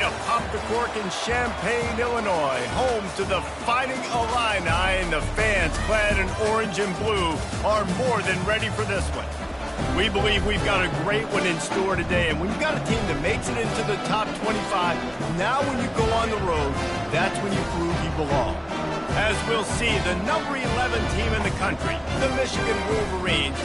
to pop the cork in Champaign, Illinois, home to the Fighting Illini, and the fans clad in orange and blue are more than ready for this one. We believe we've got a great one in store today, and when you've got a team that makes it into the top 25, now when you go on the road, that's when you prove you belong. As we'll see, the number 11 team in the country, the Michigan Wolverines,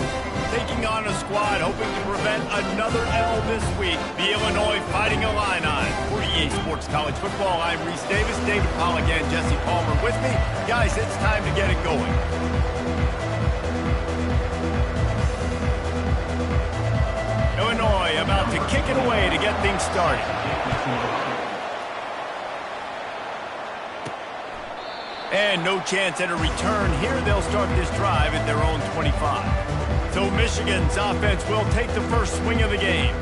taking on a squad hoping to prevent another L this week, the Illinois Fighting Illini. For EA Sports College Football, I'm Reese Davis, David Pollack, and Jesse Palmer with me. Guys, it's time to get it going. Illinois about to kick it away to get things started. And no chance at a return here. They'll start this drive at their own 25. So Michigan's offense will take the first swing of the game.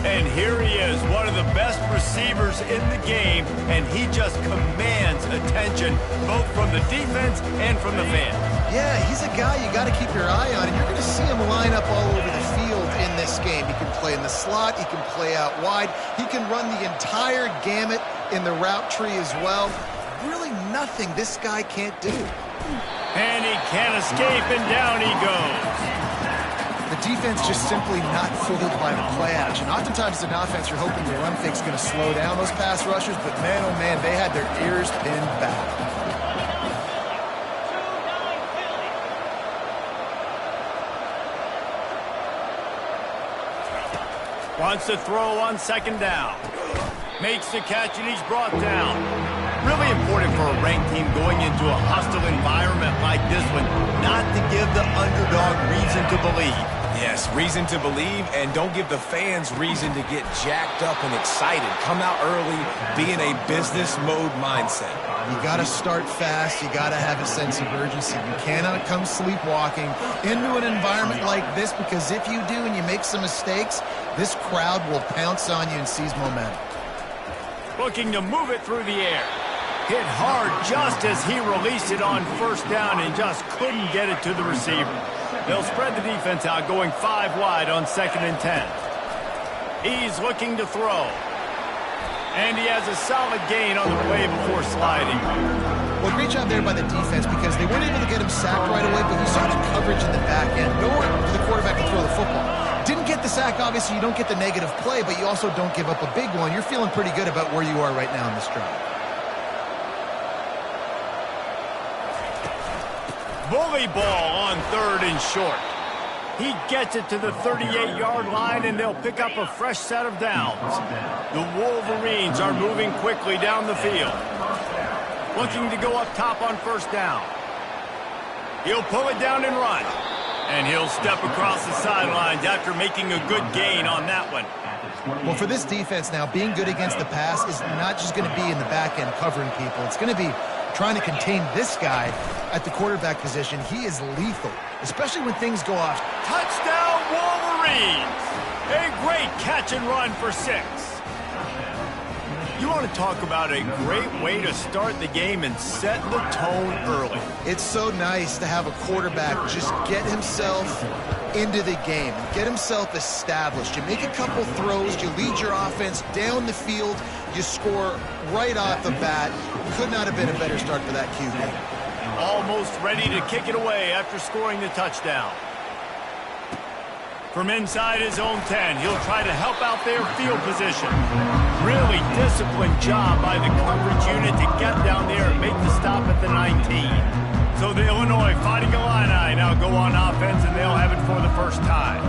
And here he is, one of the best receivers in the game, and he just commands attention both from the defense and from the fans. Yeah, he's a guy you got to keep your eye on, and you're going to see him line up all over the field in this game. He can play in the slot, he can play out wide, he can run the entire gamut in the route tree as well. Really nothing this guy can't do. And he can't escape, and down he goes. The defense just simply not fooled by the play action. Oftentimes, as an offense, you're hoping the run fake's going to slow down those pass rushers, but man, oh man, they had their ears pinned back. Wants to throw on second down. Makes the catch, and he's brought down. Really important for a ranked team going into a hostile environment like this one, not to give the underdog reason to believe. Yes, reason to believe, and don't give the fans reason to get jacked up and excited. Come out early, be in a business mode mindset. You got to start fast. You got to have a sense of urgency. You cannot come sleepwalking into an environment like this, because if you do and you make some mistakes, this crowd will pounce on you and seize momentum. Looking to move it through the air. Hit hard just as he released it on first down and just couldn't get it to the receiver. They'll spread the defense out, going 5 wide on 2nd and 10. He's looking to throw. And he has a solid gain on the play before sliding. Well, great job there by the defense, because they weren't able to get him sacked right away, but you saw the coverage in the back end. Nowhere for the quarterback to throw the football. Didn't get the sack, obviously you don't get the negative play, but you also don't give up a big one. You're feeling pretty good about where you are right now in this drive. Bully ball on 3rd and short. He gets it to the 38-yard line, and they'll pick up a fresh set of downs. The Wolverines are moving quickly down the field. Looking to go up top on first down. He'll pull it down and run. And he'll step across the sidelines after making a good gain on that one. Well, for this defense now, being good against the pass is not just going to be in the back end covering people. It's going to be trying to contain this guy at the quarterback position. He is lethal, especially when things go off. Touchdown, Wolverines! A great catch and run for 6. You want to talk about a great way to start the game and set the tone early. It's so nice to have a quarterback just get himself into the game, get himself established. You make a couple throws, you lead your offense down the field, you score right off the bat. Could not have been a better start for that QB. Almost ready to kick it away after scoring the touchdown. From inside his own 10, he'll try to help out their field position. Really disciplined job by the coverage unit to get down there and make the stop at the 19. So the Illinois Fighting Illini now go on offense, and they'll have it for the first time.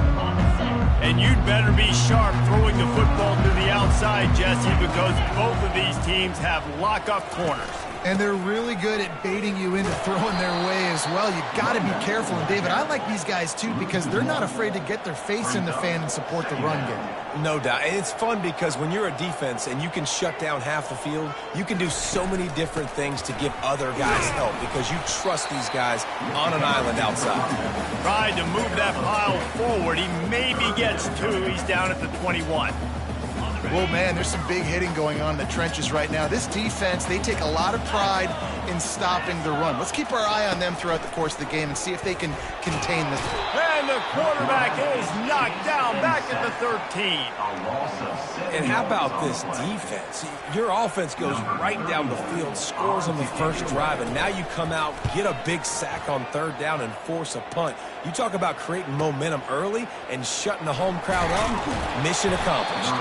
And you'd better be sharp throwing the football to the outside, Jesse, because both of these teams have lock-up corners. And they're really good at baiting you into throwing their way as well. You got to be careful. And, David, I like these guys, too, because they're not afraid to get their face in the fan and support the run game. No doubt. And it's fun because when you're a defense and you can shut down half the field, you can do so many different things to give other guys help because you trust these guys on an island outside. Tried to move that pile forward. He maybe gets 2. He's down at the 21. Well, man, there's some big hitting going on in the trenches right now. This defense, they take a lot of pride in stopping the run. Let's keep our eye on them throughout the course of the game and see if they can contain this. And the quarterback is knocked down back at the 13. And how about this defense? Your offense goes right down the field, scores on the first drive, and now you come out, get a big sack on third down, and force a punt. You talk about creating momentum early and shutting the home crowd up. Mission accomplished.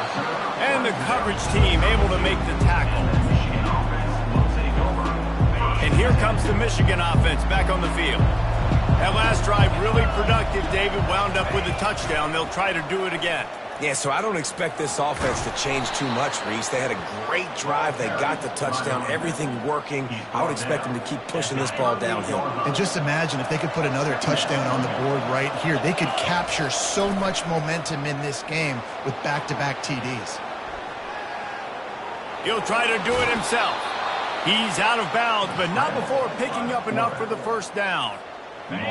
And the coverage team able to make the tackle. And here comes the Michigan offense back on the field. That last drive really productive. David wound up with a touchdown. They'll try to do it again. Yeah, so I don't expect this offense to change too much, Reese. They had a great drive. They got the touchdown, everything working. I would expect them to keep pushing this ball downhill. And just imagine if they could put another touchdown on the board right here. They could capture so much momentum in this game with back-to-back TDs. He'll try to do it himself. He's out of bounds, but not before picking up enough for the first down.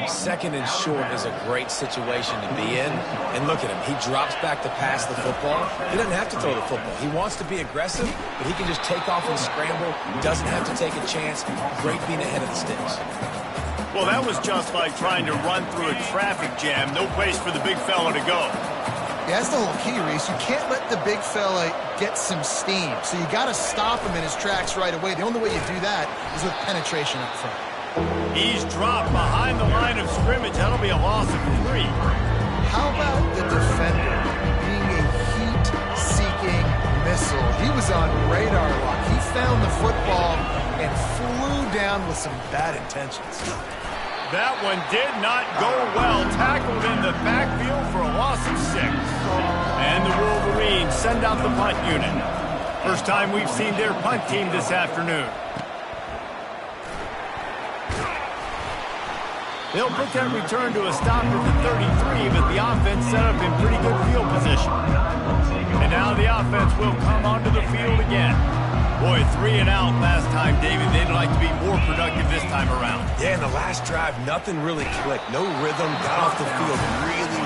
Second and short is a great situation to be in. And look at him. He drops back to pass the football. He doesn't have to throw the football. He wants to be aggressive, but he can just take off and scramble. Doesn't have to take a chance. Great being ahead of the sticks. Well, that was just like trying to run through a traffic jam. No place for the big fella to go. Yeah, that's the whole key, Reese. You can't let the big fella get some steam. So you got to stop him in his tracks right away. The only way you do that is with penetration up front. He's dropped behind the line of scrimmage. That'll be a loss of 3. How about the defender being a heat-seeking missile? He was on radar lock. He found the football and flew down with some bad intentions. That one did not go well. Tackled in the backfield for a loss of 6. And the Wolverines send out the punt unit. First time we've seen their punt team this afternoon. They'll put that return to a stop at the 33, but the offense set up in pretty good field position. And now the offense will come onto the field again. Boy, 3 and out last time, David. They'd like to be more productive this time around. Yeah, in the last drive, nothing really clicked. No rhythm, got off the field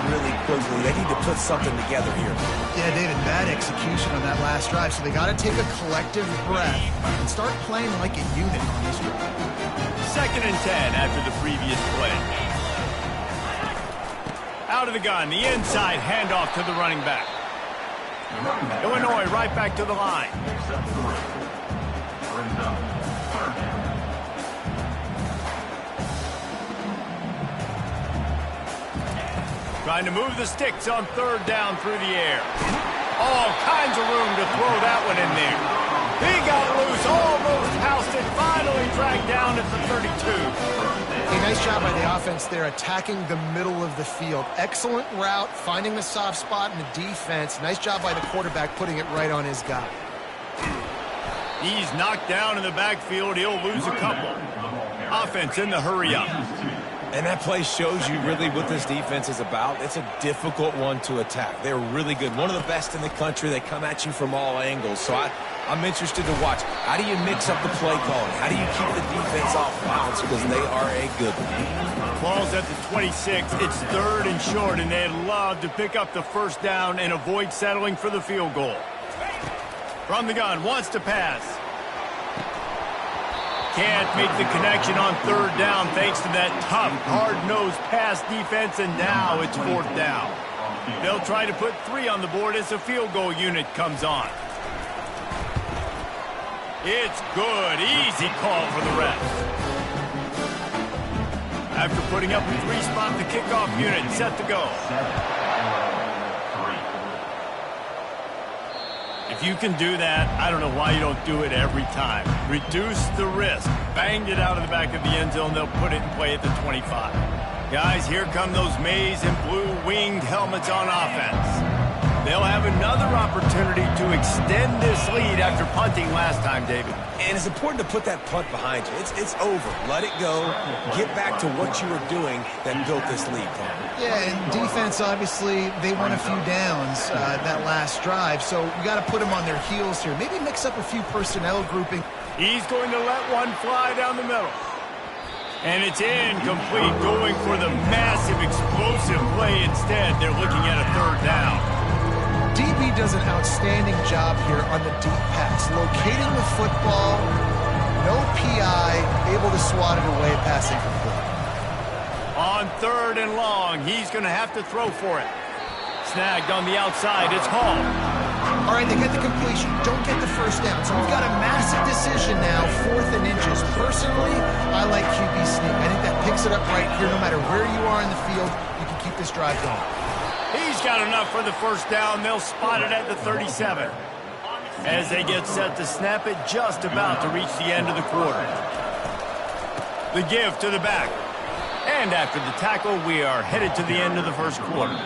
really quickly. They need to put something together here. Yeah, David, bad execution on that last drive, so they got to take a collective breath and start playing like a unit on this drive. 2nd and 10 after the previous play. Out of the gun, the inside handoff to the running back. Illinois right back to the line. Trying to move the sticks on 3rd down through the air. All kinds of room to throw that one in there. He got loose, almost housed it, finally dragged down at the 32. A nice job by the offense there, attacking the middle of the field. Excellent route, finding the soft spot in the defense. Nice job by the quarterback putting it right on his guy. He's knocked down in the backfield. He'll lose a couple. Offense in the hurry up. And that play shows you really what this defense is about. It's a difficult one to attack. They're really good. One of the best in the country. They come at you from all angles. So I'm interested to watch. How do you mix up the play calling? How do you keep the defense off balance? Because they are a good one. Ball's at the 26. It's 3rd and short, and they'd love to pick up the first down and avoid settling for the field goal. From the gun, wants to pass. Can't make the connection on 3rd down thanks to that tough, hard-nosed pass defense, and now it's 4th down. They'll try to put 3 on the board as the field goal unit comes on. It's good. Easy call for the rest. After putting up a 3-spot, the kickoff unit set to go. If you can do that, I don't know why you don't do it every time. Reduce the risk. Banged it out of the back of the end zone. They'll put it in play at the 25. Guys, here come those maize and blue winged helmets on offense. They'll have another opportunity to extend this lead after punting last time, David. And it's important to put that punt behind you. It's over. Let it go. Get back to what you were doing that built this lead, Paul. Yeah, and defense, obviously, they won a few downs that last drive, so you got to put them on their heels here. Maybe mix up a few personnel grouping. He's going to let one fly down the middle. And it's incomplete, going for the massive, explosive play instead. They're looking at a 3rd down. DB does an outstanding job here on the deep pass, locating the football No PI, able to swat it away, passing complete. On 3rd and long, he's going to have to throw for it. Snagged on the outside, it's Hall. All right, they get the completion, don't get the first down. So we've got a massive decision now, 4th and inches. Personally, I like QB sneak. I think that picks it up right here. No matter where you are in the field, you can keep this drive going. He's got enough for the first down. They'll spot it at the 37. As they get set to snap it, just about to reach the end of the quarter. The give to the back. And after the tackle, we are headed to the end of the first quarter.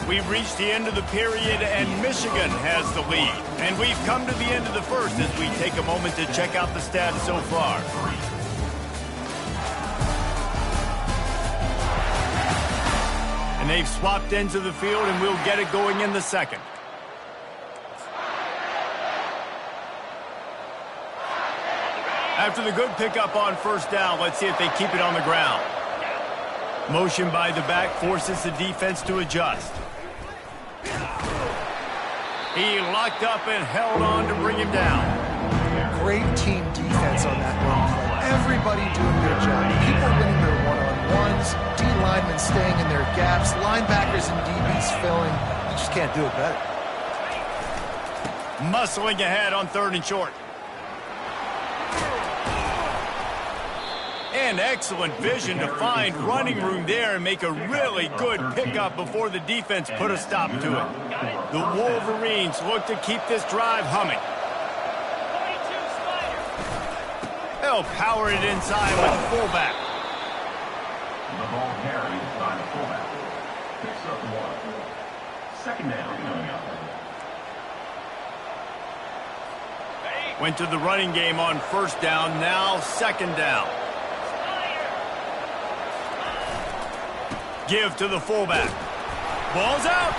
We've reached the end of the period, and Michigan has the lead. And we've come to the end of the first as we take a moment to check out the stats so far. And they've swapped ends of the field, and we'll get it going in the second. After the good pickup on first down, let's see if they keep it on the ground. Motion by the back forces the defense to adjust. He locked up and held on to bring him down. Great team defense on that run play. Everybody doing their job. People winning their one-on-ones, D-linemen staying in their gaps, linebackers and DBs filling. You just can't do it better. Muscling ahead on 3rd and short. And excellent vision to find running room there and make a really good pickup before the defense put a stop to it. The Wolverines look to keep this drive humming. They'll power it inside with the fullback. The ball carries by the fullback. Picks up 1. Second down coming up. Went to the running game on first down, now second down. Give to the fullback. Ball's out.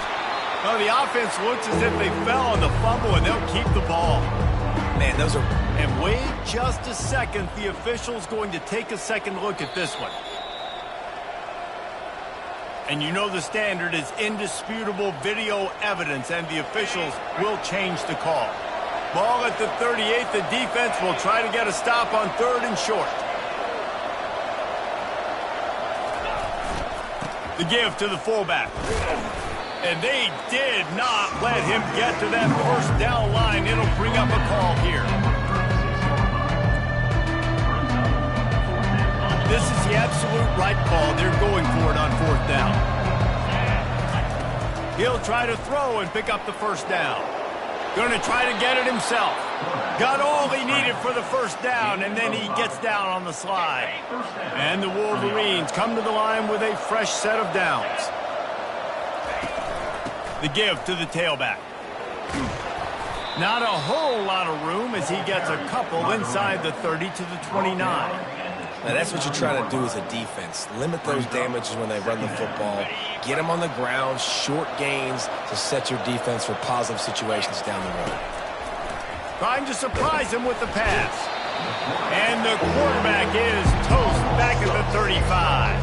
Well, the offense looks as if they fell on the fumble, and they'll keep the ball. Man, those are... And wait just a second. The official's going to take a second look at this one. And you know the standard is indisputable video evidence, and the officials will change the call. Ball at the 38. The defense will try to get a stop on 3rd and short. The give to the fullback. And they did not let him get to that first down line. It'll bring up a call here. This is the absolute right call. They're going for it on 4th down. He'll try to throw and pick up the first down. Going to try to get it himself. Got all he needed for the first down, and then he gets down on the slide. And the Wolverines come to the line with a fresh set of downs. The give to the tailback. Not a whole lot of room as he gets a couple inside the 30 to the 29. Now, that's what you're trying to do as a defense. Limit those damages when they run the football. Get them on the ground, short gains to set your defense for positive situations down the road. Trying to surprise him with the pass. And the quarterback is toast back at the 35.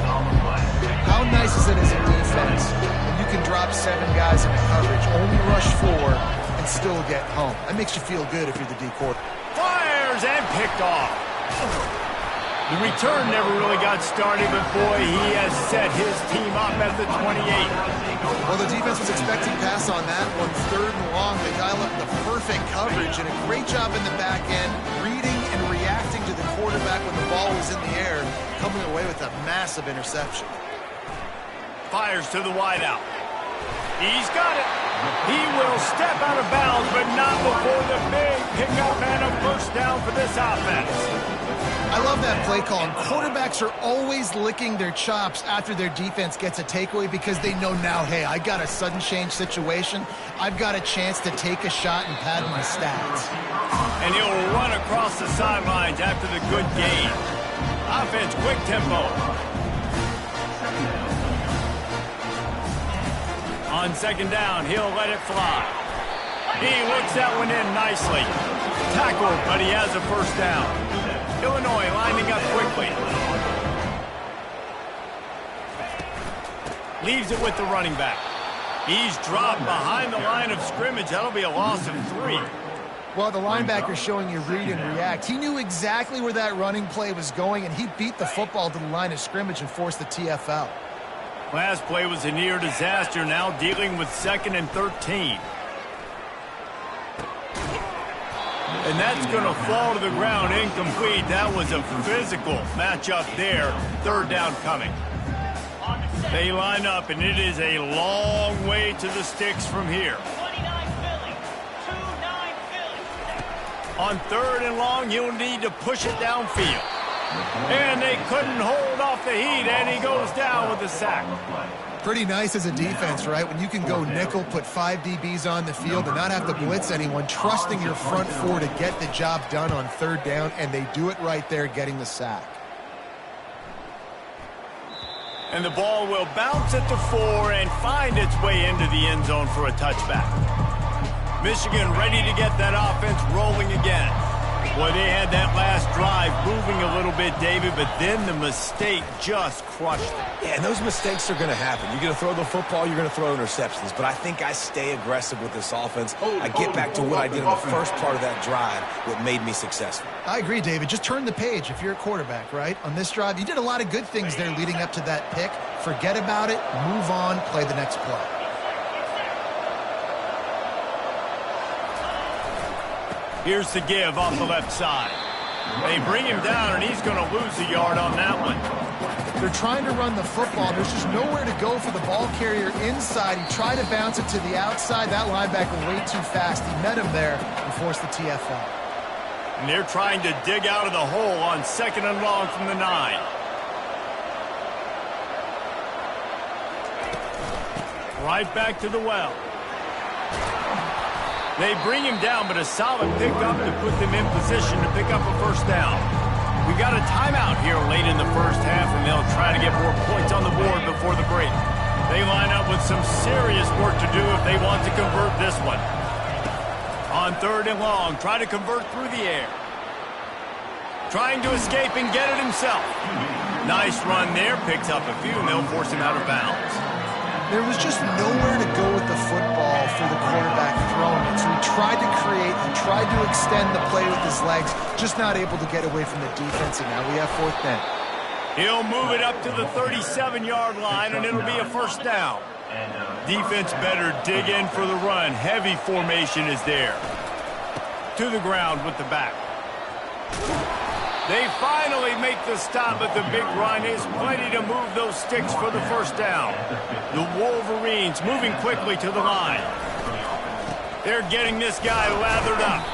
How nice is it as a defense when you can drop 7 guys into coverage, only rush 4, and still get home? That makes you feel good if you're the D quarterback. Fires and picked off. The return never really got started, but boy, he has set his team up at the 28. Well, the defense was expecting pass on that one. 3rd and long, they dial up the perfect coverage and a great job in the back end, reading and reacting to the quarterback when the ball was in the air, coming away with a massive interception. Fires to the wideout. He's got it. He will step out of bounds, but not before the big pickup and a first down for this offense. I love that play call. And quarterbacks are always licking their chops after their defense gets a takeaway because they know now, hey, I got a sudden change situation. I've got a chance to take a shot and pad my stats. And he'll run across the sidelines after the good gain. Offense, quick tempo. On second down, he'll let it fly. He looks that one in nicely. Tackled, but he has a first down. Illinois lining up quickly. Leaves it with the running back. He's dropped behind the line of scrimmage. That'll be a loss of 3. Well, the linebacker's showing you read and react. He knew exactly where that running play was going, and he beat the football to the line of scrimmage and forced the TFL. Last play was a near disaster, now dealing with 2nd and 13. And that's going to fall to the ground incomplete. That was a physical matchup there. 3rd down coming. They line up, and it is a long way to the sticks from here. On 3rd and long, he'll need to push it downfield. And they couldn't hold off the heat, and he goes down with a sack. Pretty nice as a defense, right? When you can go nickel, put 5 DBs on the field and not have to blitz anyone, trusting your front 4 to get the job done on 3rd down, and they do it right there, getting the sack. And the ball will bounce at the 4 and find its way into the end zone for a touchback. Michigan ready to get that offense rolling again. Boy, they had that last drive moving a little bit, David, but then the mistake just crushed it. Yeah, and those mistakes are going to happen. You're going to throw the football, you're going to throw interceptions. But I think I stay aggressive with this offense. I get back to what I did in the first part of that drive, what made me successful. I agree, David. Just turn the page if you're a quarterback, right? On this drive, you did a lot of good things there leading up to that pick. Forget about it, move on, play the next play. Here's the give off the left side. They bring him down, and he's going to lose a yard on that one. They're trying to run the football. There's just nowhere to go for the ball carrier inside. He tried to bounce it to the outside. That linebacker way too fast. He met him there and forced the TFL. And they're trying to dig out of the hole on 2nd and long from the 9. Right back to the well. They bring him down, but a solid pickup to put them in position to pick up a 1st down. We got a timeout here late in the first half, and they'll try to get more points on the board before the break. They line up with some serious work to do if they want to convert this one. On 3rd and long, try to convert through the air. Trying to escape and get it himself. Nice run there, picks up a few, and they'll force him out of bounds. There was just nowhere to go with the football for the quarterback throwing it. So he tried to create, he tried to extend the play with his legs, just not able to get away from the defense, and now we have 4th down. He'll move it up to the 37-yard line, and it'll be a 1st down. Defense better dig in for the run. Heavy formation is there. To the ground with the back. They finally make the stop, but the big run is plenty to move those sticks for the 1st down. The Wolverines moving quickly to the line. They're getting this guy lathered up.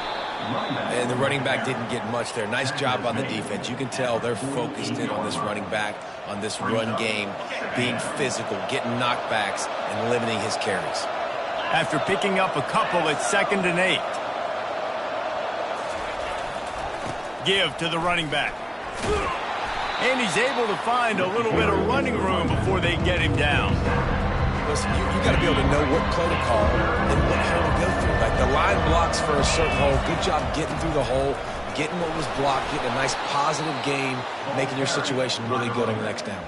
And the running back didn't get much there. Nice job on the defense. You can tell they're focused in on this running back, on this run game, being physical, getting knockbacks, and limiting his carries. After picking up a couple at 2nd and 8. Give to the running back. And he's able to find a little bit of running room before they get him down. Listen, you got to be able to know what play to call and what hole to go through. Like the line blocks for a certain hole. Good job getting through the hole, getting what was blocked, getting a nice positive gain, making your situation really good on the next down.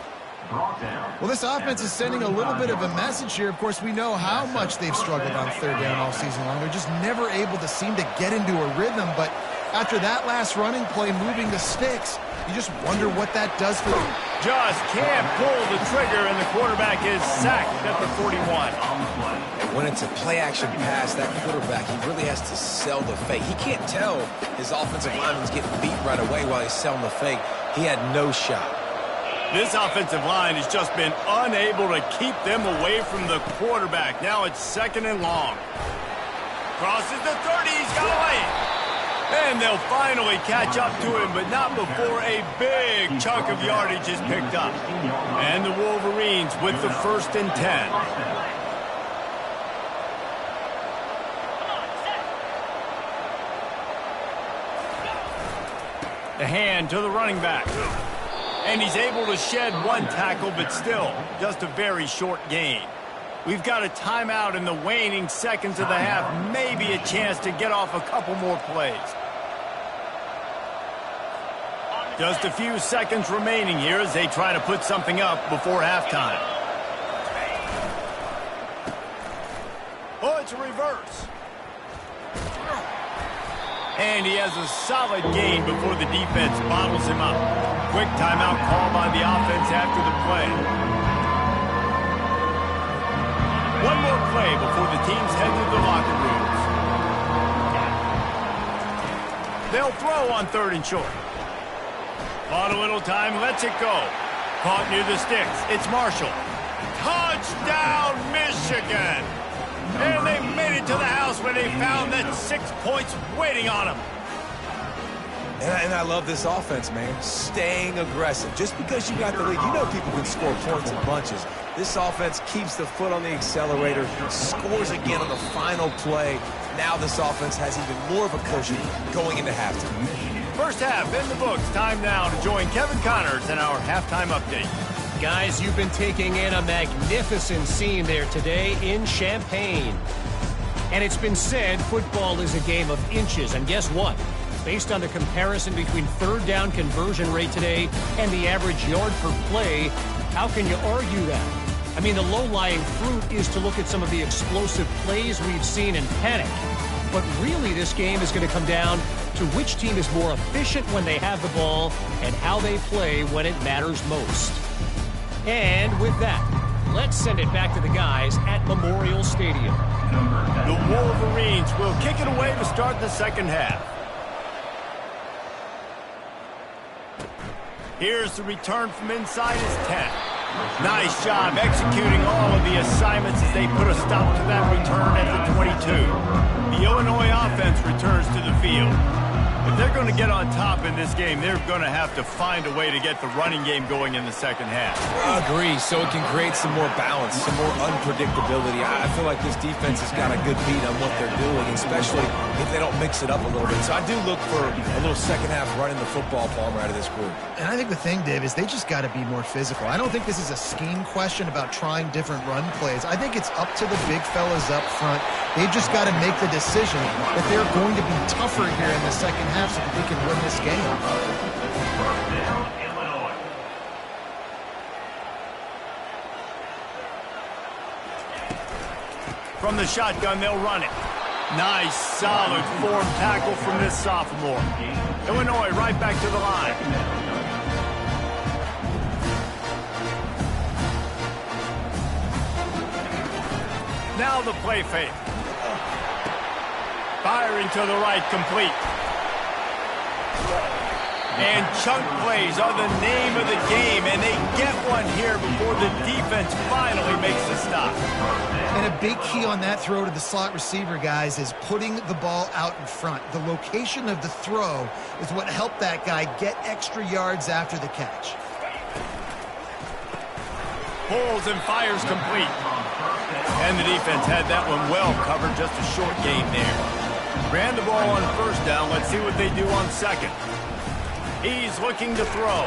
Well, this offense is sending a little bit of a message here. Of course, we know how much they've struggled on 3rd down all season long. They're just never able to seem to get into a rhythm, but after that last running play moving the sticks, you just wonder what that does for them. Just can't pull the trigger, and the quarterback is sacked at the 41. And when it's a play-action pass, that quarterback, he really has to sell the fake. He can't tell his offensive lineman's getting beat right away while he's selling the fake. He had no shot. This offensive line has just been unable to keep them away from the quarterback. Now it's 2nd and long. Crosses the 30, he's got away. And they'll finally catch up to him, but not before a big chunk of yardage is picked up. And the Wolverines with the 1st and 10. The hand to the running back. And he's able to shed one tackle, but still just a very short gain. We've got a timeout in the waning seconds of the half. Maybe a chance to get off a couple more plays. Just a few seconds remaining here as they try to put something up before halftime. Oh, it's a reverse. And he has a solid gain before the defense bottles him up. Quick timeout call by the offense after the play. One more play before the teams head to the locker rooms. They'll throw on 3rd and short. Bought a little time, lets it go. Caught near the sticks. It's Marshall. Touchdown, Michigan! And they made it to the house when they found that 6 points waiting on them. And I love this offense, man. Staying aggressive. Just because you got the lead, you know people can score points in bunches. This offense keeps the foot on the accelerator, scores again on the final play. Now this offense has even more of a cushion going into halftime. First half in the books. Time now to join Kevin Connors in our halftime update. Guys, you've been taking in a magnificent scene there today in Champaign. And it's been said football is a game of inches. And guess what? Based on the comparison between 3rd down conversion rate today and the average yard per play, how can you argue that? I mean, the low-lying fruit is to look at some of the explosive plays we've seen in panic. But really, this game is going to come down to which team is more efficient when they have the ball and how they play when it matters most. And with that, let's send it back to the guys at Memorial Stadium. The Wolverines will kick it away to start the second half. Here's the return from inside his 10. Nice job executing all of the assignments as they put a stop to that return at the 22. The Illinois offense returns to the field. If they're going to get on top in this game, they're going to have to find a way to get the running game going in the second half. I agree, so it can create some more balance, some more unpredictability. I feel like this defense has got a good beat on what they're doing, especially if they don't mix it up a little bit. So I do look for a little second half running the football Palmer out of this group. And I think the thing, Dave, is they just got to be more physical. I don't think this is a scheme question about trying different run plays. I think it's up to the big fellas up front. They've just got to make the decision that they're going to be tougher here in the second half so that they can win this game. From the shotgun, they'll run it. Nice, solid form tackle from this sophomore. Illinois right back to the line. Now the play fake. Firing to the right, complete. And chunk plays are the name of the game, and they get one here before the defense finally makes the stop. And a big key on that throw to the slot receiver, guys, is putting the ball out in front. The location of the throw is what helped that guy get extra yards after the catch. Pulls and fires complete. And the defense had that one well covered, just a short gain there. Ran the ball on first down. Let's see what they do on second. He's looking to throw.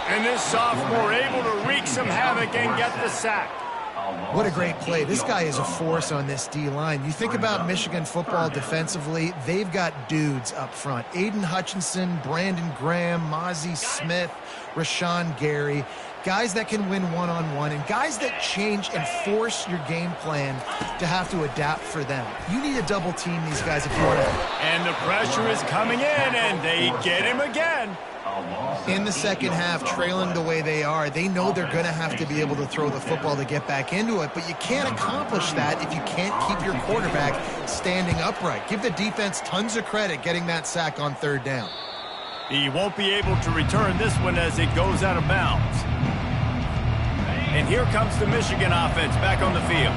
And this sophomore able to wreak some havoc and get the sack. What a great play. This guy is a force on this D-line. You think about Michigan football defensively, they've got dudes up front. Aiden Hutchinson, Brandon Graham, Mozzie Smith, Rashawn Gary. Guys that can win one-on-one and guys that change and force your game plan to have to adapt for them. You need to double team these guys if you want to. And the pressure is coming in, and they get him again. In the second half, trailing the way they are, they know they're going to have to be able to throw the football to get back into it, but you can't accomplish that if you can't keep your quarterback standing upright. Give the defense tons of credit getting that sack on third down. He won't be able to return this one as it goes out of bounds. And here comes the Michigan offense back on the field.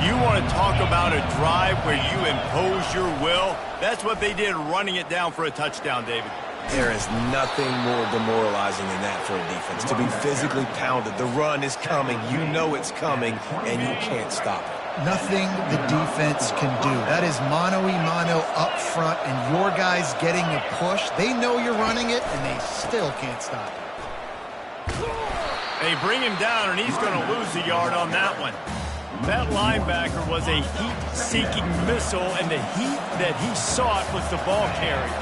You want to talk about a drive where you impose your will? That's what they did, running it down for a touchdown, David. There is nothing more demoralizing than that for a defense. To be physically pounded, the run is coming, you know it's coming, and you can't stop it. Nothing the defense can do. That is mano-a-mano up front, and your guys getting a push. They know you're running it, and they still can't stop it. They bring him down, and he's going to lose a yard on that one. That linebacker was a heat-seeking missile, and the heat that he sought was the ball carrier.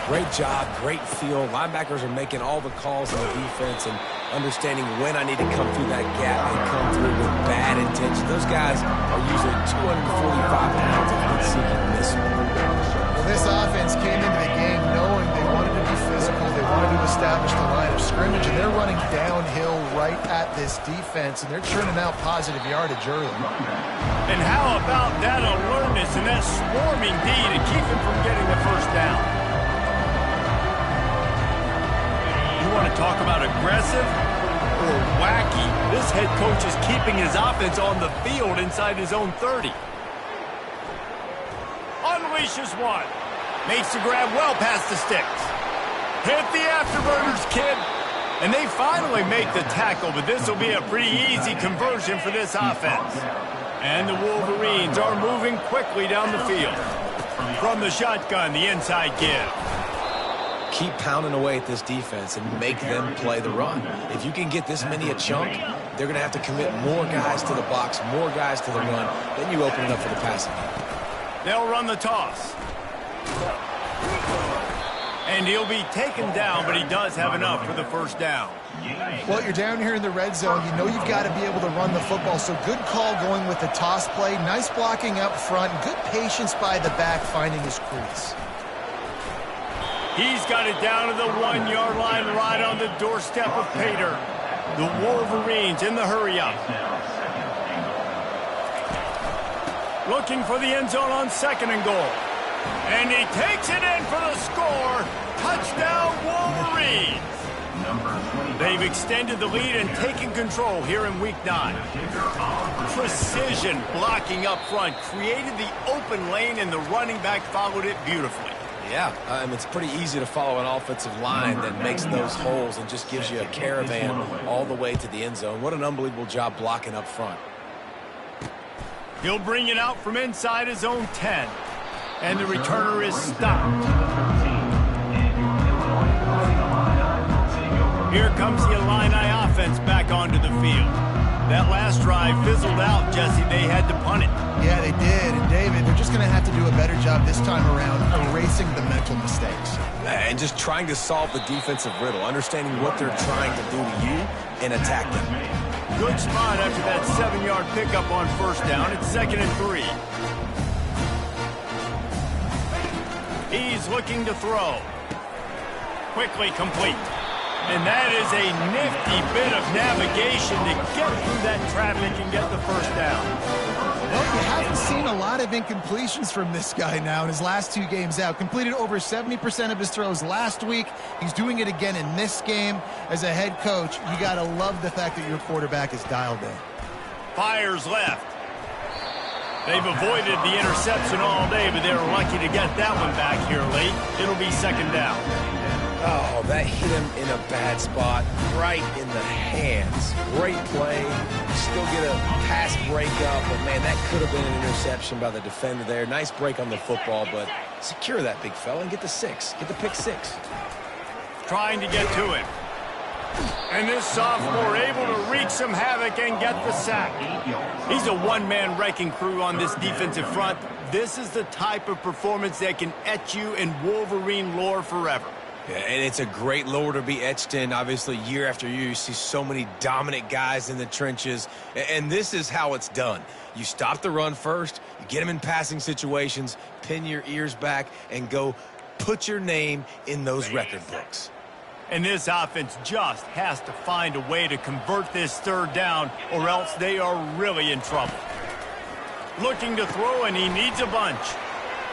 Great job, great feel. Linebackers are making all the calls on the defense and understanding when I need to come through that gap and come through with bad intention. Those guys are usually 245 pounds of heat-seeking missile. This offense came into the game knowing they wanted to be physical, they wanted to establish the line of scrimmage, and they're running downhill right at this defense, and they're churning out positive yardage early. And how about that alertness and that swarming D to keep him from getting the first down? You want to talk about aggressive or wacky? This head coach is keeping his offense on the field inside his own 30. Unleashes one. Makes the grab well past the sticks. Hit the afterburners, kid. And they finally make the tackle, but this will be a pretty easy conversion for this offense. And the Wolverines are moving quickly down the field. From the shotgun, the inside give. Keep pounding away at this defense and make them play the run. If you can get this many a chunk, they're going to have to commit more guys to the box, more guys to the run. Then you open it up for the passing game. They'll run the toss. And he'll be taken down, but he does have enough for the first down. Well, you're down here in the red zone. You know you've got to be able to run the football, so good call going with the toss play. Nice blocking up front. Good patience by the back finding his crease. He's got it down to the 1-yard line right on the doorstep of Pater. The Wolverines in the hurry-up. Looking for the end zone on 2nd and goal. And he takes it in for the score. Touchdown, Wolverines. They've extended the lead and taken control here in Week 9. Precision blocking up front created the open lane, and the running back followed it beautifully. Yeah, it's pretty easy to follow an offensive line that makes those holes and just gives you a caravan all the way to the end zone. What an unbelievable job blocking up front. He'll bring it out from inside his own 10. And the returner is stopped. Here comes the Illini offense back onto the field. That last drive fizzled out, Jesse. They had to punt it. Yeah, they did. And, David, they're just going to have to do a better job this time around erasing the mental mistakes. And just trying to solve the defensive riddle, understanding what they're trying to do to you and attack them. Good spot after that 7-yard pickup on first down. It's 2nd and 3. He's looking to throw. Quickly complete. And that is a nifty bit of navigation to get through that traffic and get the first down. Well, you haven't seen a lot of incompletions from this guy now in his last 2 games out. Completed over 70% of his throws last week. He's doing it again in this game. As a head coach, you got to love the fact that your quarterback is dialed in. Fires left. They've avoided the interception all day, but they were lucky to get that one back here late. It'll be 2nd down. Oh, that hit him in a bad spot, right in the hands. Great play. Still get a pass breakup, but, man, that could have been an interception by the defender there. Nice break on the football, but secure that big fella and get the 6. Get the pick 6. Trying to get to him. And this sophomore able to wreak some havoc and get the sack. He's a one-man wrecking crew on this defensive front. This is the type of performance that can etch you in Wolverine lore forever. Yeah, and it's a great lore to be etched in. Obviously, year after year, you see so many dominant guys in the trenches, and this is how it's done. You stop the run first, you get them in passing situations, pin your ears back, and go put your name in those record books. And this offense just has to find a way to convert this 3rd down, or else they are really in trouble. Looking to throw, and he needs a bunch.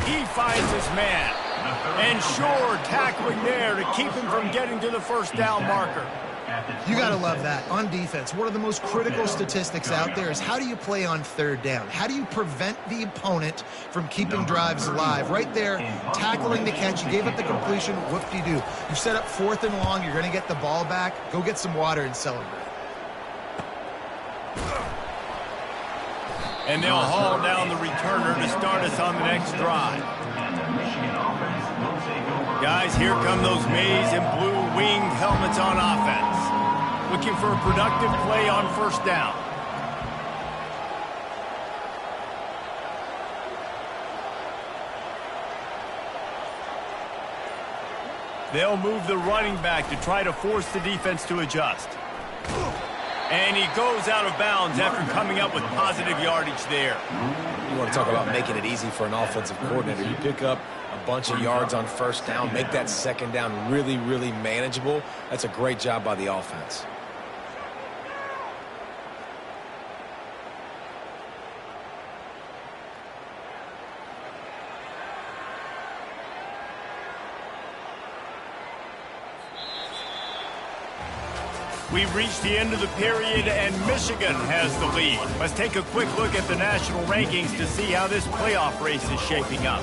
He finds his man. And sure, tackling there to keep him from getting to the first down marker. You got to love that. On defense, one of the most critical statistics out there is how do you play on 3rd down? How do you prevent the opponent from keeping drives alive? Right there, tackling the catch. You gave up the completion. Whoop-de-doo. You set up 4th and long. You're going to get the ball back. Go get some water and celebrate. And they'll haul down the returner to start us on the next drive. Guys, here come those maize and blue winged helmets on offense. Looking for a productive play on first down. They'll move the running back to try to force the defense to adjust. And he goes out of bounds after coming up with positive yardage there. You want to talk about making it easy for an offensive coordinator. You pick up a bunch of yards on first down, make that second down really, really manageable. That's a great job by the offense. We've reached the end of the period, and Michigan has the lead. Let's take a quick look at the national rankings to see how this playoff race is shaping up.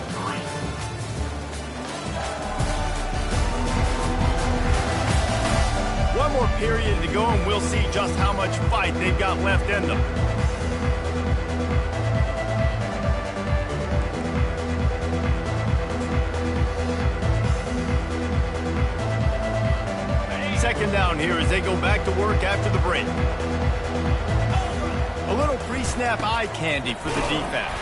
One more period to go, and we'll see just how much fight they've got left in them. Second down here as they go back to work after the break. A little pre-snap eye candy for the defense.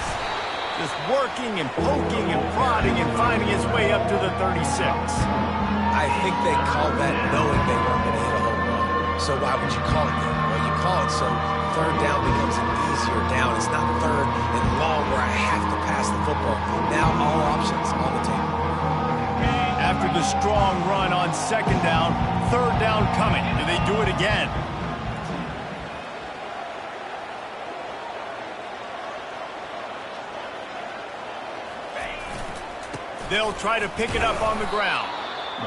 Just working and poking and prodding and finding his way up to the 36. I think they called that knowing they weren't going to hit a home run. So why would you call it that? Well, you call it so third down becomes an easier down. It's not third and long where I have to pass the football. Now all options on the table. After the strong run on second down, third down coming. Do they do it again? They'll try to pick it up on the ground.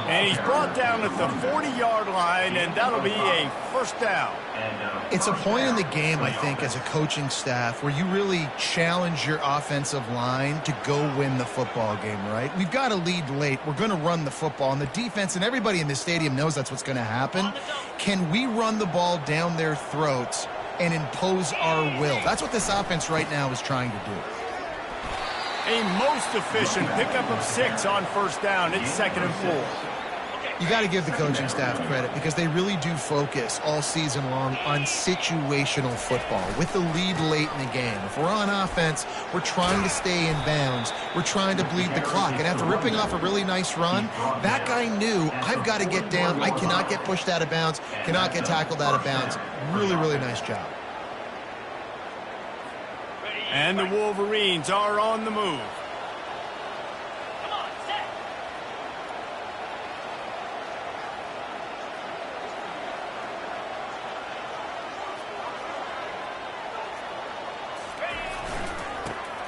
And he's brought down at the 40-yard line, and that'll be a first down. It's a point in the game, I think, as a coaching staff where you really challenge your offensive line to go win the football game, right? We've got a lead late. We're going to run the football. And the defense and everybody in the stadium knows that's what's going to happen. Can we run the ball down their throats and impose our will? That's what this offense right now is trying to do. A most efficient pickup of 6 on first down. It's 2nd and 4. You got to give the coaching staff credit because they really do focus all season long on situational football with the lead late in the game. If we're on offense, we're trying to stay in bounds. We're trying to bleed the clock. And after ripping off a really nice run, that guy knew, I've got to get down. I cannot get pushed out of bounds, cannot get tackled out of bounds. Really, really nice job. And the Wolverines are on the move. Come on, set.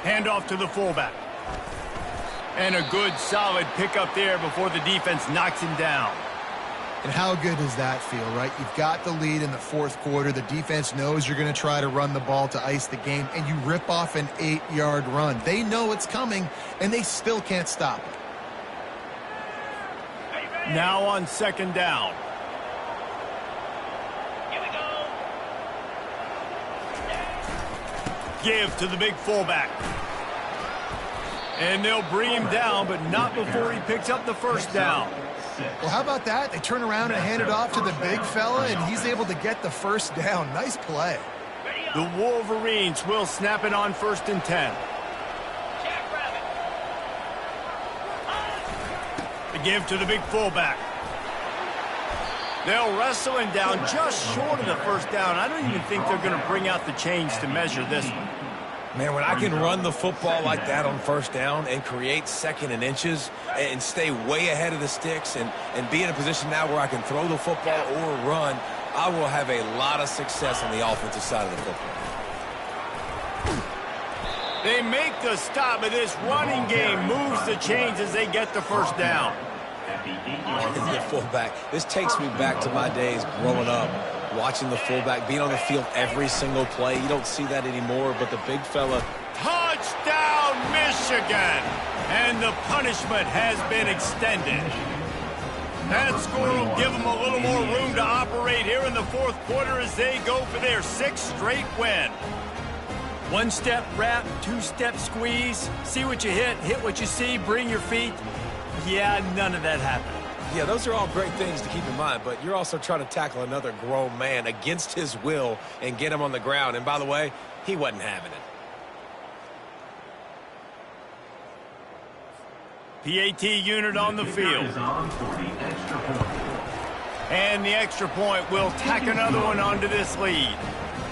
Handoff to the fullback. And a good, solid pickup there before the defense knocks him down. And how good does that feel, right? You've got the lead in the fourth quarter. The defense knows you're going to try to run the ball to ice the game, and you rip off an 8-yard run. They know it's coming, and they still can't stop it. Now on second down. Here we go. Give to the big fullback. And they'll bring him down, but not before he picks up the first down. Well, how about that? They turn around and hand it off to the big fella, and he's able to get the first down. Nice play. The Wolverines will snap it on 1st and 10. The give to the big fullback. They'll wrestle him down just short of the first down. I don't even think they're going to bring out the chains to measure this one. Man, when I can run the football like that on first down and create 2nd and inches and stay way ahead of the sticks and be in a position now where I can throw the football or run, I will have a lot of success on the offensive side of the football. They make the stop, but this running game moves the chains as they get the first down. The fullback. This takes me back to my days growing up, watching the fullback, being on the field every single play. You don't see that anymore, but the big fella. Touchdown, Michigan! And the punishment has been extended. That score will give them a little more room to operate here in the fourth quarter as they go for their 6th straight win. One-step wrap, two-step squeeze, see what you hit what you see, bring your feet. Yeah, none of that happened. Yeah, those are all great things to keep in mind, but you're also trying to tackle another grown man against his will and get him on the ground. And by the way, he wasn't having it. PAT unit on the field. And the extra point will tack another one onto this lead.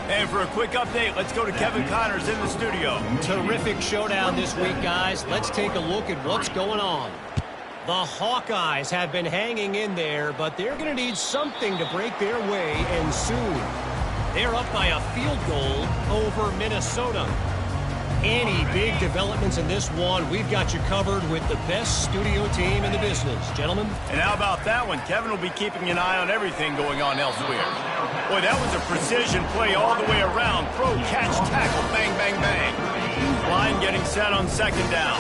And for a quick update, let's go to Kevin Connors in the studio. Terrific showdown this week, guys. Let's take a look at what's going on. The Hawkeyes have been hanging in there, but they're going to need something to break their way, and soon. They're up by a field goal over Minnesota. Any big developments in this one, we've got you covered with the best studio team in the business. Gentlemen? And how about that one? Kevin will be keeping an eye on everything going on elsewhere. Boy, that was a precision play all the way around. Throw, catch, tackle, bang, bang, bang. Line getting set on second down.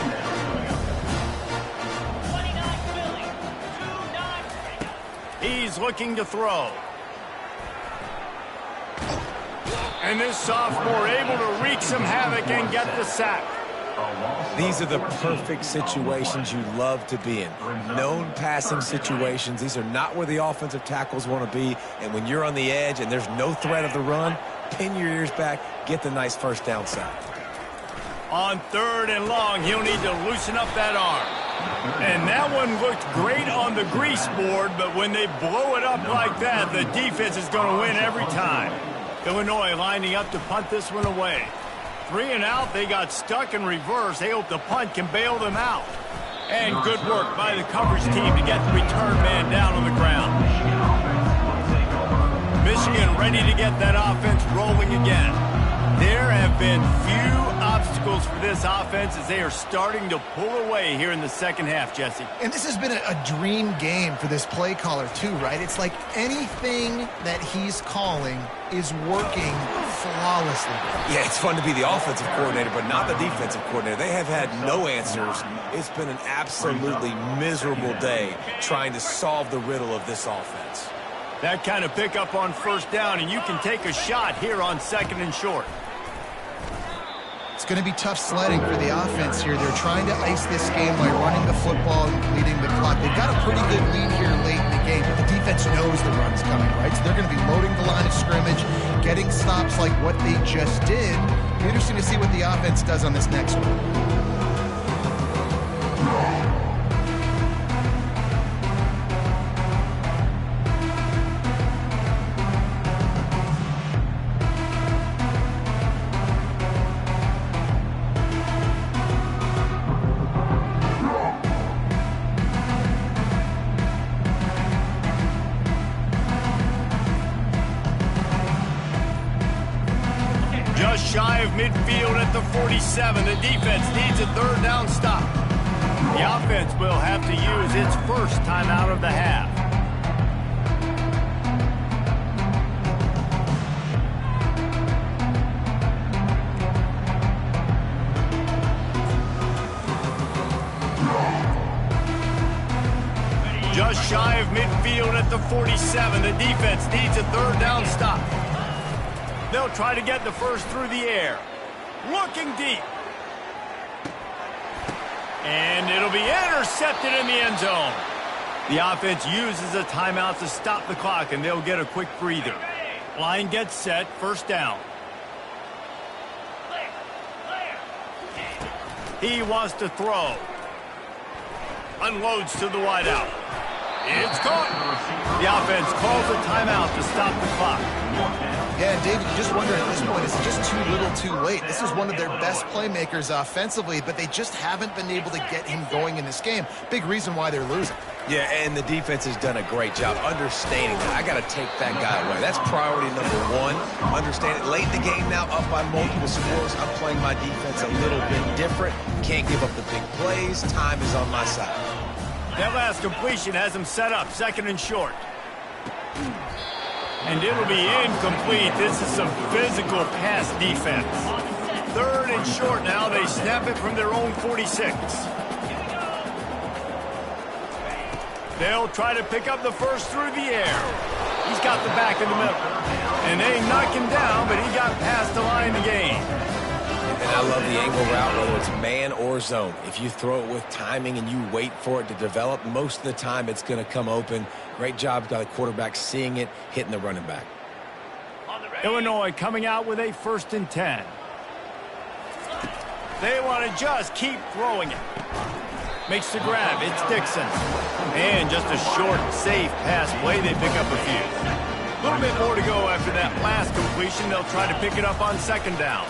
29 Philly. 2-9. He's looking to throw. And this sophomore able to wreak some havoc and get the sack. These are the perfect situations you love to be in. Known passing situations. These are not where the offensive tackles want to be. And when you're on the edge and there's no threat of the run, pin your ears back, get the nice first down sack. On third and long, he'll need to loosen up that arm. And that one looked great on the grease board, but when they blow it up like that, the defense is going to win every time. Illinois lining up to punt this one away. 3 and out, they got stuck in reverse. They hope the punt can bail them out. And good work by the coverage team to get the return man down on the ground. Michigan ready to get that offense rolling again. There have been few obstacles for this offense as they are starting to pull away here in the second half, Jesse. And this has been a dream game for this play caller too, right? It's like anything that he's calling is working flawlessly. Yeah, it's fun to be the offensive coordinator, but not the defensive coordinator. They have had no answers. It's been an absolutely miserable day trying to solve the riddle of this offense. That kind of pickup on first down, and you can take a shot here on second and short. It's going to be tough sledding for the offense here. They're trying to ice this game by running the football and completing the clock. They've got a pretty good lead here late in the game, but the defense knows the run's coming, right? So they're going to be loading the line of scrimmage, getting stops like what they just did. It'll be interesting to see what the offense does on this next one. Just shy of midfield at the 47. The defense needs a third down stop. The offense will have to use its first timeout of the half. Just shy of midfield at the 47. The defense needs a third down stop. They'll try to get the first through the air. Looking deep. And it'll be intercepted in the end zone. The offense uses a timeout to stop the clock, and they'll get a quick breather. Line gets set, first down. He wants to throw. Unloads to the wideout. It's caught. The offense calls a timeout to stop the clock. Yeah, and David, you just wonder at this point, is it just too little too late? This is one of their best playmakers offensively, but they just haven't been able to get him going in this game. Big reason why they're losing. Yeah, and the defense has done a great job understanding that I got to take that guy away. That's priority number one. Understand it. Late in the game now, up by multiple scores. I'm playing my defense a little bit different. Can't give up the big plays. Time is on my side. That last completion has him set up, second and short. And it'll be incomplete. This is some physical pass defense. Third and short now. They snap it from their own 46. They'll try to pick up the first through the air. He's got the back in the middle. And they knock him down, but he got past the line to gain. And I love the angle route, whether it's man or zone. If you throw it with timing and you wait for it to develop, most of the time it's going to come open. Great job by the quarterback seeing it, hitting the running back. Illinois coming out with a 1st and 10. They want to just keep throwing it. Makes the grab. It's Dixon. And just a short, safe pass play. They pick up a few. A little bit more to go after that last completion. They'll try to pick it up on second down.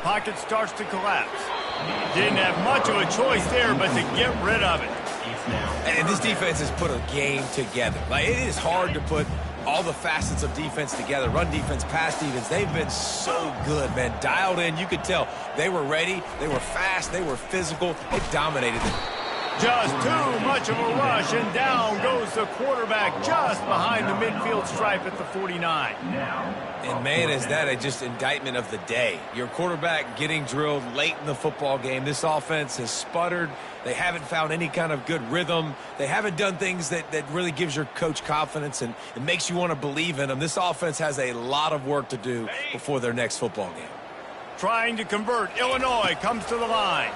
Pocket starts to collapse. Didn't have much of a choice there, but to get rid of it. And this defense has put a game together. Like, it is hard to put all the facets of defense together. Run defense, pass defense. They've been so good, man. Dialed in. You could tell they were ready. They were fast. They were physical. They dominated them. Just too much of a rush, and down goes the quarterback just behind the midfield stripe at the 49. And, man, is that just indictment of the day. Your quarterback getting drilled late in the football game. This offense has sputtered. They haven't found any kind of good rhythm. They haven't done things that really gives your coach confidence and it makes you want to believe in them. This offense has a lot of work to do before their next football game. Trying to convert. Illinois comes to the line.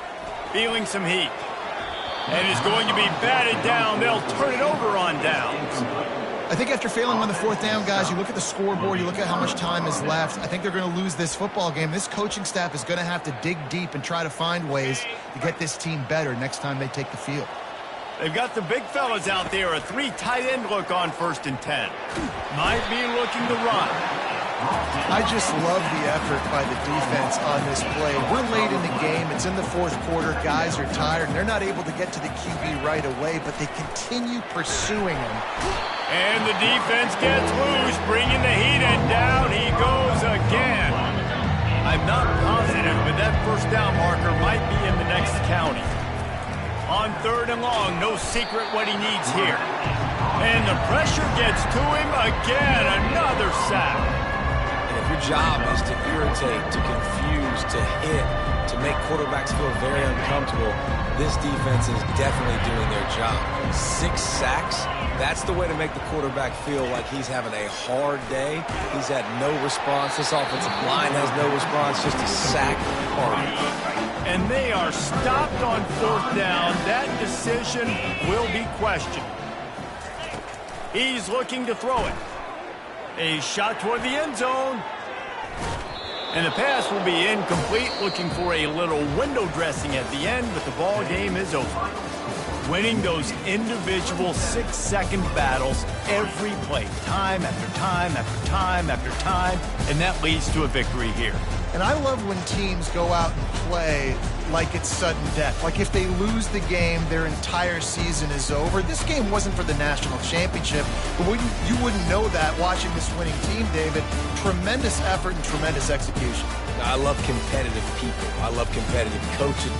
Feeling some heat. And is going to be batted down. They'll turn it over on downs. I think after failing on the fourth down, guys, you look at the scoreboard, you look at how much time is left. I think they're going to lose this football game. This coaching staff is going to have to dig deep and try to find ways to get this team better next time they take the field. They've got the big fellas out there. A 3 tight end look on 1st and 10. Might be looking to run. I just love the effort by the defense on this play. We're late in the game. It's in the fourth quarter. Guys are tired, and they're not able to get to the QB right away, but they continue pursuing him. And the defense gets loose, bringing the heat, and down he goes again. I'm not positive, but that first down marker might be in the next county. On 3rd and long, no secret what he needs here. And the pressure gets to him again, another sack. If your job is to irritate, to confuse, to hit, to make quarterbacks feel very uncomfortable, this defense is definitely doing their job. 6 sacks, that's the way to make the quarterback feel like he's having a hard day. He's had no response. This offensive line has no response, just a sack party. And they are stopped on 4th down. That decision will be questioned. He's looking to throw it. A shot toward the end zone. And the pass will be incomplete, looking for a little window dressing at the end, but the ball game is over. Winning those individual 6-second battles every play, time after time after time after time, and that leads to a victory here. And I love when teams go out and play like it's sudden death. Like if they lose the game, their entire season is over. This game wasn't for the national championship, but you wouldn't know that watching this winning team, David. Tremendous effort and tremendous execution. I love competitive people. I love competitive coaching.